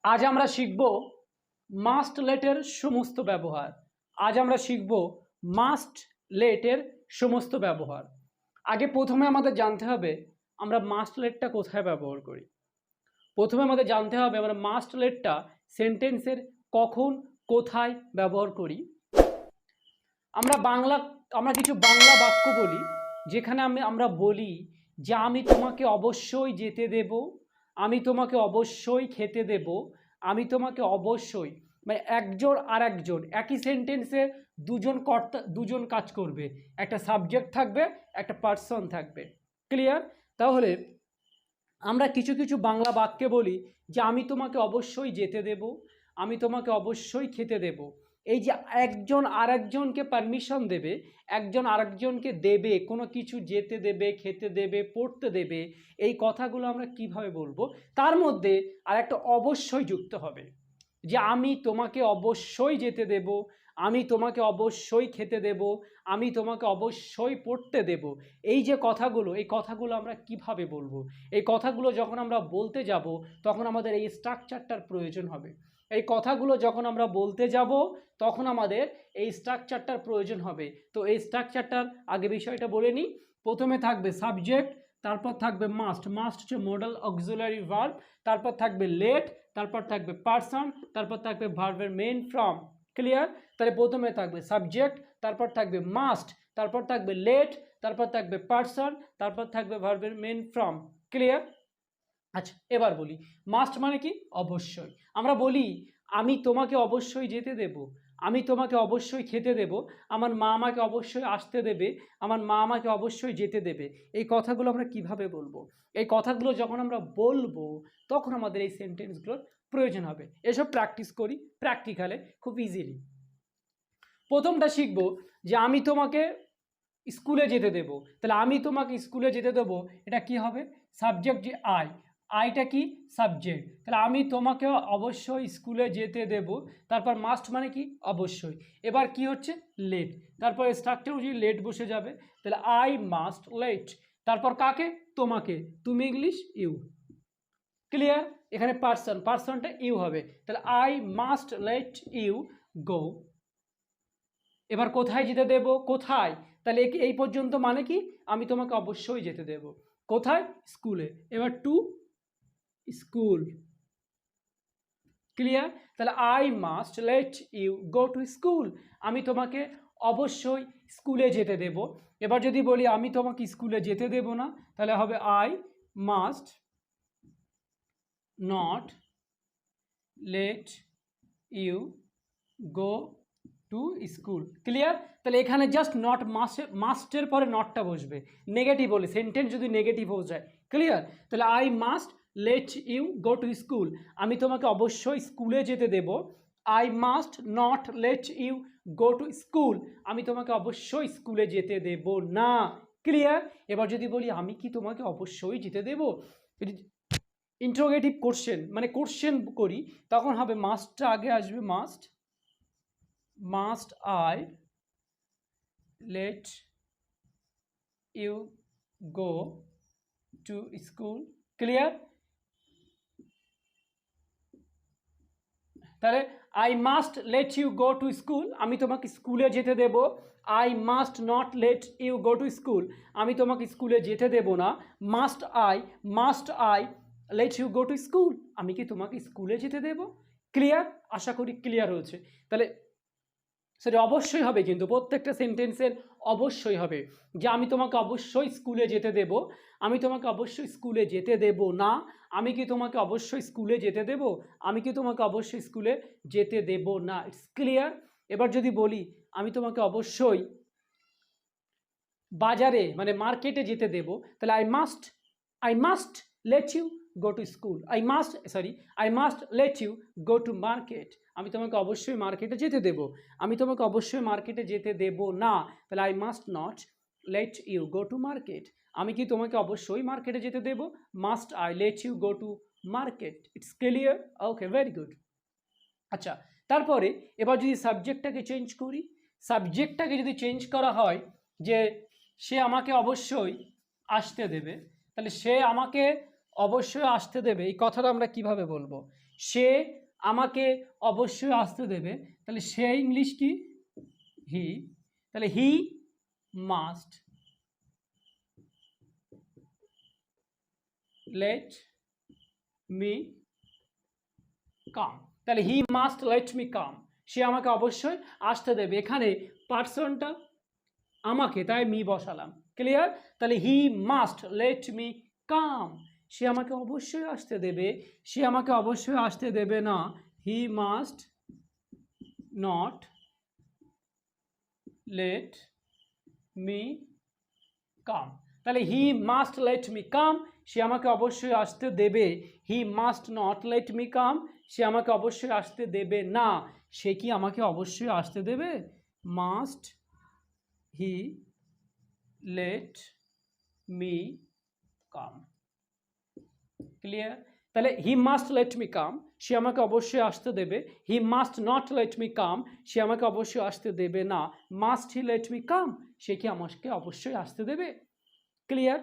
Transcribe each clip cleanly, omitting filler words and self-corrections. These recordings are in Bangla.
আজ আমরা শিখব মাস্ট লেটের সমস্ত ব্যবহার। আজ আমরা শিখব মাস্ট লেটের সমস্ত ব্যবহার। আগে প্রথমে আমাদের জানতে হবে আমরা মাস্ট লেটটা কোথায় ব্যবহার করি। প্রথমে আমাদের জানতে হবে আমরা মাস্ট লেটটা সেন্টেন্সের কখন কোথায় ব্যবহার করি। আমরা কিছু বাংলা বাক্য বলি যেখানে আমরা বলি যে আমি তোমাকে অবশ্যই যেতে দেব, আমি তোমাকে অবশ্যই খেতে দেব, আমি তোমাকে অবশ্যই, মানে একজন আর একজন একই সেন্টেন্সে দুজন কাজ করবে, একটা সাবজেক্ট থাকবে, একটা পার্সন থাকবে। ক্লিয়ার? তাহলে আমরা কিছু কিছু বাংলা বাক্যে বলি যে আমি তোমাকে অবশ্যই যেতে দেব, আমি তোমাকে অবশ্যই খেতে দেব। এই যে একজন আর একজনকে পারমিশন দেবে, একজন আরেকজনকে দেবে, কোনো কিছু যেতে দেবে, খেতে দেবে, পড়তে দেবে, এই কথাগুলো আমরা কিভাবে বলবো? তার মধ্যে আর একটা অবশ্যই যুক্ত হবে, যে আমি তোমাকে অবশ্যই যেতে দেব, আমি তোমাকে অবশ্যই খেতে দেব, আমি তোমাকে অবশ্যই পড়তে দেব। এই যে কথাগুলো, এই কথাগুলো আমরা কিভাবে বলবো? এই কথাগুলো যখন আমরা বলতে যাব তখন আমাদের এই স্ট্রাকচারটার প্রয়োজন হবে। এই কথাগুলো যখন আমরা বলতে যাব তখন আমাদের এই স্ট্রাকচারটার প্রয়োজন হবে। তো এই স্ট্রাকচারটার আগে বিষয়টা বলে নিই। প্রথমে থাকবে সাবজেক্ট, তারপর থাকবে মাস্ট, মাস্ট হচ্ছে মডাল অক্সিলারি ভার্ব, তারপর থাকবে লেট, তারপর থাকবে পারসন, তারপর থাকবে ভার্বের মেইন ফর্ম। ক্লিয়ার? তাহলে প্রথমে থাকবে সাবজেক্ট, তারপর থাকবে মাস্ট, তারপর থাকবে লেট, তারপর থাকবে পারসন, তারপর থাকবে ভার্বের মেইন ফর্ম। ক্লিয়ার? আচ্ছা, এবার বলি মাস্ট মানে কি? অবশ্যই। আমরা বলি আমি তোমাকে অবশ্যই যেতে দেব, আমি তোমাকে অবশ্যই খেতে দেব, আমার মা আমাকে অবশ্যই আসতে দেবে, আমার মা আমাকে অবশ্যই যেতে দেবে। এই কথাগুলো আমরা কিভাবে বলবো? এই কথাগুলো যখন আমরা বলবো তখন আমাদের এই সেন্টেন্সগুলোর প্রয়োজন হবে। এসব প্র্যাকটিস করি প্র্যাকটিক্যালে খুব ইজিলি। প্রথমটা শিখব যে আমি তোমাকে স্কুলে যেতে দেব। তাহলে আমি তোমাকে স্কুলে যেতে দেবো, এটা কি হবে? সাবজেক্ট যে আইটা কি? সাবজেক্ট। তাহলে আমি তোমাকে অবশ্যই স্কুলে যেতে দেব, তারপর মাস্ট মানে কি? অবশ্যই। এবার কি হচ্ছে? লেট। তারপর স্ট্রাকচার অনুযায়ী লেট বসে যাবে। তাহলে আই মাস্ট লেট। তারপর কাকে? তোমাকে। তুমি ইংলিশ ইউ। ক্লিয়ার? এখানে পার্সন, পার্সনটা ইউ হবে। তাহলে I must let you go. এবার কোথায় যেতে দেব? কোথায়? তাহলে এই পর্যন্ত মানে কি? আমি তোমাকে অবশ্যই যেতে দেব। কোথায়? স্কুলে। এবার টু স্কুল। ক্লিয়ার? তাহলে I must let you go to school. আমি তোমাকে অবশ্যই স্কুলে যেতে দেব। এবার যদি বলি আমি তোমাকে স্কুলে যেতে দেব না, তাহলে হবে I must not let you go to school. Clear? তাহলে এখানে জাস্ট নট, মাস্টের পরে নটটা বসবে, নেগেটিভ হলে, সেন্টেন্স যদি নেগেটিভ হয়ে যায়। ক্লিয়ার? তাহলে I must let you go to school. আমি তোমাকে অবশ্যই স্কুলে যেতে দেব। I must not let you go to school. আমি তোমাকে অবশ্যই স্কুলে যেতে দেব না। ক্লিয়ার? এবার যদি বলি আমি কি তোমাকে অবশ্যই যেতে দেব, ইন্টারোগেটিভ কোশ্চেন, মানে কোশ্চেন করি, তখন হবে মাস্টটা আগে আসবে। Must I let you go to school? Clear? তাহলে I must let you go to school, আমি তোমাকে স্কুলে যেতে দেব। I must not let you go to school, আমি তোমাকে স্কুলে যেতে দেব না। Must I let you go to school, আমি কি তোমাকে স্কুলে যেতে দেব? ক্লিয়ার? আশা করি ক্লিয়ার হয়েছে। তাহলে সেটা অবশ্যই হবে, কিন্তু প্রত্যেকটা সেন্টেন্সের অবশ্যই হবে যে আমি তোমাকে অবশ্যই স্কুলে যেতে দেব, আমি তোমাকে অবশ্যই স্কুলে যেতে দেব না, আমি কি তোমাকে অবশ্যই স্কুলে যেতে দেব, আমি কি তোমাকে অবশ্যই স্কুলে যেতে দেব না। It's clear? এবার যদি বলি আমি তোমাকে অবশ্যই বাজারে মানে মার্কেটে যেতে দেব, তাহলে I must let you go to school, I must let you go to market. আমি তোমাকে অবশ্যই মার্কেটে যেতে দেব, আমি তোমাকে অবশ্যই মার্কেটে যেতে দেব না। তাহলে I must not let you go to market. আমি কি তোমাকে অবশ্যই মার্কেটে যেতে দেব? Must I let you go to market. It's clear? Okay, very good. আচ্ছা, তারপরে এবার যদি সাবজেক্টটাকে চেঞ্জ করি, সাবজেক্টটাকে যদি চেঞ্জ করা হয় যে সে আমাকে অবশ্যই আসতে দেবে, তাহলে সে আমাকে অবশ্যই আসতে দেবে, এই কথাটা আমরা কিভাবে বলবো? সে আমাকে অবশ্যই আসতে দেবে, তাহলে সে ইংলিশ কি? হি। তাহলে he must let me come. তাহলে he must let me come, সে আমাকে অবশ্যই আসতে দেবে। এখানে পার্সনটা আমাকে, তাই মি বসালাম। ক্লিয়ার? তাহলে he must let me come, সে আমাকে অবশ্যই আসতে দেবে, সে আমাকে অবশ্যই আসতে দেবে না। He must not let me come. তাহলে he must let me come, সে আমাকে অবশ্যই আসতে দেবে। He must not let me come, সে আমাকে অবশ্যই আসতে দেবে না। সে কি আমাকে অবশ্যই আসতে দেবে? Must he let me come. Clear? তাহলে he must let me come, সে আমাকে অবশ্যই আসতে দেবে। He must not let me come, সে আমাকে অবশ্যই আসতে দেবে না। Must he let me come, সে কি আমাকে অবশ্যই আসতে দেবে? ক্লিয়ার?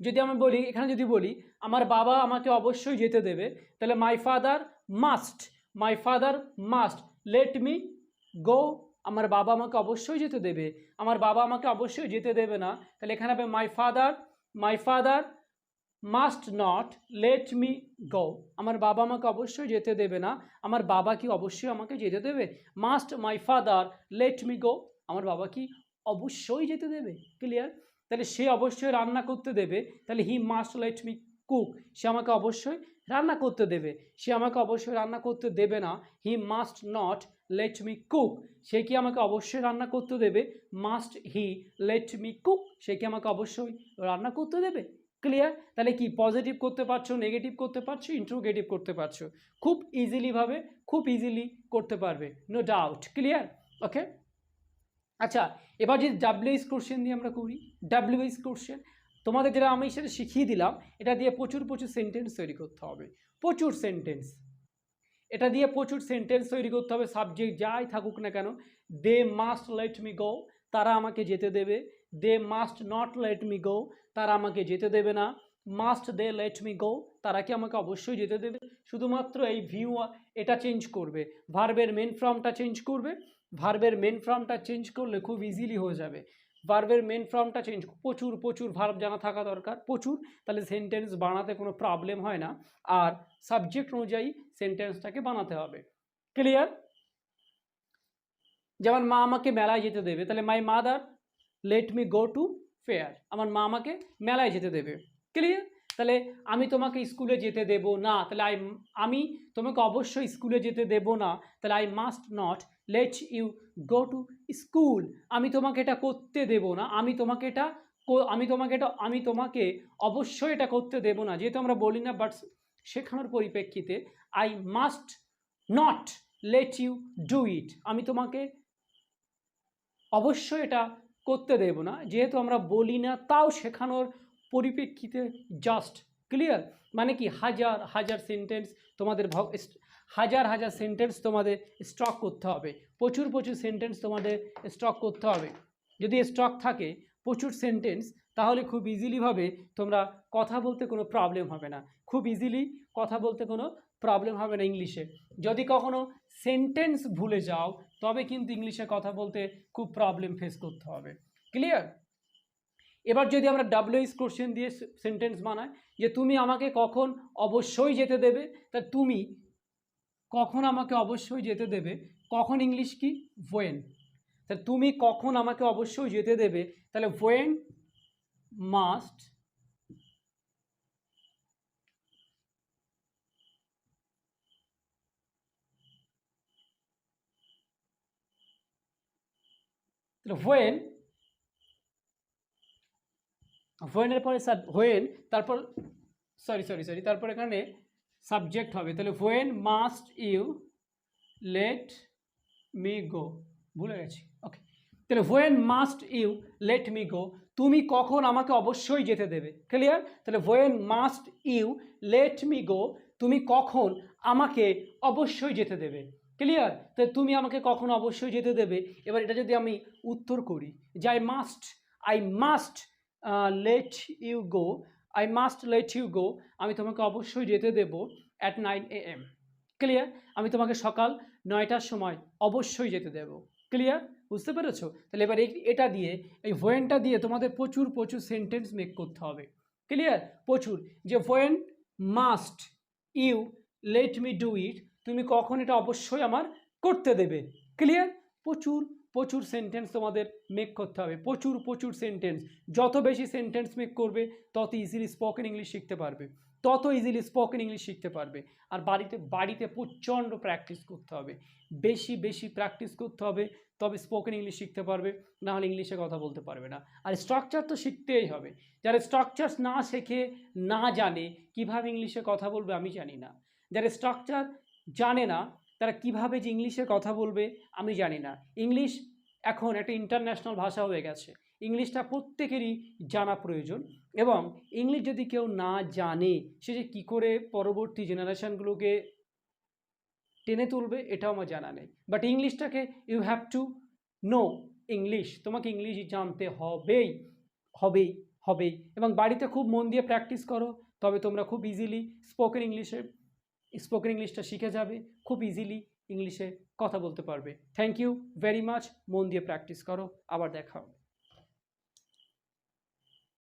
যদি আমি বলি, এখানে যদি বলি আমার বাবা আমাকে অবশ্যই যেতে দেবে, তাহলে my father must let me গো, আমার বাবা আমাকে অবশ্যই যেতে দেবে। আমার বাবা আমাকে অবশ্যই যেতে দেবে না, তাহলে এখানে হবে my father must not let me গো, আমার বাবা আমাকে অবশ্যই যেতে দেবে না। আমার বাবা কি অবশ্যই আমাকে যেতে দেবে? Must my father late me গো, আমার বাবা কি অবশ্যই যেতে দেবে। ক্লিয়ার? তাহলে সে অবশ্যই রান্না করতে দেবে, তাহলে he must let me cook, সে আমাকে অবশ্যই রান্না করতে দেবে। সে আমাকে অবশ্যই রান্না করতে দেবে না। He must not let me cook, সে কি আমাকে অবশ্যই রান্না করতে দেবে? Must he let me cook, সে কি আমাকে অবশ্যই রান্না করতে দেবে। ক্লিয়ার? তাহলে কি পজিটিভ করতে পারছো, নেগেটিভ করতে পারছো, ইন্ট্রোগেটিভ করতে পারছো, খুব ইজিলি করতে পারবে, নো ডাউট। ক্লিয়ার? ওকে। আচ্ছা, এবার যদি ডাব্লিউএইচ কোশ্চেন দিয়ে আমরা করি। ডাব্লিউএইচ কোশ্চেন তোমাদের যেটা আমি সেটা শিখিয়ে দিলাম, এটা দিয়ে প্রচুর সেন্টেন্স তৈরি করতে হবে, প্রচুর সেন্টেন্স। এটা দিয়ে প্রচুর সেন্টেন্স তৈরি করতে হবে, সাবজেক্ট যাই থাকুক না কেন। They must let me go, তারা আমাকে যেতে দেবে। They must not let me go, তারা আমাকে যেতে দেবে না। Must they let me go, তারা কি আমাকে অবশ্যই যেতে দেবে। শুধুমাত্র এই ভিউ এটা চেঞ্জ করবে, ভার্বের মেন ফর্মটা চেঞ্জ করবে। ভার্বের মেন ফর্মটা চেঞ্জ করলে খুব ইজিলি হয়ে যাবে। ভার্বের মেন ফর্মটা চেঞ্জ, প্রচুর ভার্ব জানা থাকা দরকার, প্রচুর, তাহলে সেন্টেন্স বানাতে কোনো প্রবলেম হয় না। আর সাবজেক্ট অনুযায়ী সেন্টেন্সটাকে বানাতে হবে। ক্লিয়ার? যেমন মা আমাকে মেলায় যেতে দেবে, তাহলে my mother late me go to fair, আমার মা আমাকে মেলায় যেতে দেবে। ক্লিয়ার? তাহলে আমি তোমাকে স্কুলে যেতে দেব না, তাহলে আমি তোমাকে অবশ্যই স্কুলে যেতে দেব না, তাহলে I must not let you go to school, আমি তোমাকে এটা করতে দেব না, আমি তোমাকে অবশ্যই এটা করতে দেব না, যেহেতু আমরা বলি না, বাট শেখানোর পরিপ্রেক্ষিতে I must not let you do it, আমি তোমাকে অবশ্যই এটা করতে দেব না, যেহেতু আমরা বলি না, তাও শেখানোর পরিপ্রেক্ষিতে জাস্ট। ক্লিয়ার? মানে কি হাজার সেন্টেন্স তোমাদের হাজার সেন্টেন্স তোমাদের স্টক করতে হবে, প্রচুর সেন্টেন্স তোমাদের স্টক করতে হবে। যদি স্টক থাকে প্রচুর সেন্টেন্স, তাহলে খুব ইজিলিভাবে তোমরা কথা বলতে কোনো প্রবলেম হবে না, খুব ইজিলি কথা বলতে কোনো প্রবলেম হবে না ইংলিশে। যদি কখনো সেন্টেন্স ভুলে যাও, তবে কিন্তু ইংলিশে কথা বলতে খুব প্রবলেম ফেস করতে হবে। ক্লিয়ার? এবার যদি আমরা ডাব্লিউএইচ কোশ্চেন দিয়ে সেন্টেন্স বানাই, যে তুমি আমাকে কখন অবশ্যই যেতে দেবে, তা তুমি কখন আমাকে অবশ্যই যেতে দেবে, কখন ইংলিশ কি? ওয়েন। তা তুমি কখন আমাকে অবশ্যই যেতে দেবে, তাহলে ওয়েন মাস্ট হোয়েনের পরে হোয়েন, তারপর তারপর এখানে সাবজেক্ট হবে, তাহলে when must you let me go, ভুলে গেছি। ওকে, তাহলে when must you let me go, তুমি কখন আমাকে অবশ্যই যেতে দেবে। ক্লিয়ার? তাহলে when must you let me go, তুমি কখন আমাকে অবশ্যই যেতে দেবে। ক্লিয়ার? তাহলে তুমি আমাকে কখন অবশ্যই যেতে দেবে। এবার এটা যদি আমি উত্তর করি যে I must let you go, আমি তোমাকে অবশ্যই যেতে দেব। at 9 AM। ক্লিয়ার? আমি তোমাকে সকাল 9টার সময় অবশ্যই যেতে দেব। ক্লিয়ার? বুঝতে পেরেছো? তাহলে এবার এটা দিয়ে, এই হোয়েনটা দিয়ে তোমাদের প্রচুর প্রচুর সেন্টেন্স মেক করতে হবে। ক্লিয়ার? প্রচুর, যে when must you let me do it, তুমি কখন এটা অবশ্যই আমার করতে দেবে। ক্লিয়ার? প্রচুর প্রচুর সেন্টেন্স তোমাদের মেক করতে হবে, প্রচুর প্রচুর সেন্টেন্স। যত বেশি সেন্টেন্স মেক করবে তত ইজিলি স্পোকেন ইংলিশ শিখতে পারবে, তত ইজিলি স্পোকেন ইংলিশ শিখতে পারবে। আর বাড়িতে প্রচণ্ড প্র্যাকটিস করতে হবে, বেশি বেশি প্র্যাকটিস করতে হবে, তবে স্পোকেন ইংলিশ শিখতে পারবে, না হলে ইংলিশে কথা বলতে পারবে না। আর স্ট্রাকচার তো শিখতেই হবে। যারা স্ট্রাকচার না শেখে, না জানে, কিভাবে ইংলিশে কথা বলবে আমি জানি না। যারা স্ট্রাকচার জানে না, তারা কিভাবে যে ইংলিশে কথা বলবে আমি জানি না। ইংলিশ এখন একটা ইন্টারন্যাশনাল ভাষা হয়ে গেছে, ইংলিশটা প্রত্যেকেরই জানা প্রয়োজন। এবং ইংলিশ যদি কেউ না জানে, সে যে কী করে পরবর্তী জেনারেশানগুলোকে টেনে তুলবে এটাও আমার জানা নেই। বাট ইংলিশটাকে you have to know English, তোমাকে ইংলিশ জানতে হবেই হবেই হবেই। এবং বাড়িতে খুব মন দিয়ে প্র্যাকটিস করো, তবে তোমরা খুব ইজিলি স্পোকেন ইংলিশটা শিখে যাবে, খুব ইজিলি ইংলিশে কথা বলতে পারবে। Thank you very much. মন দিয়ে প্র্যাকটিস করো, আবার দেখা হবে।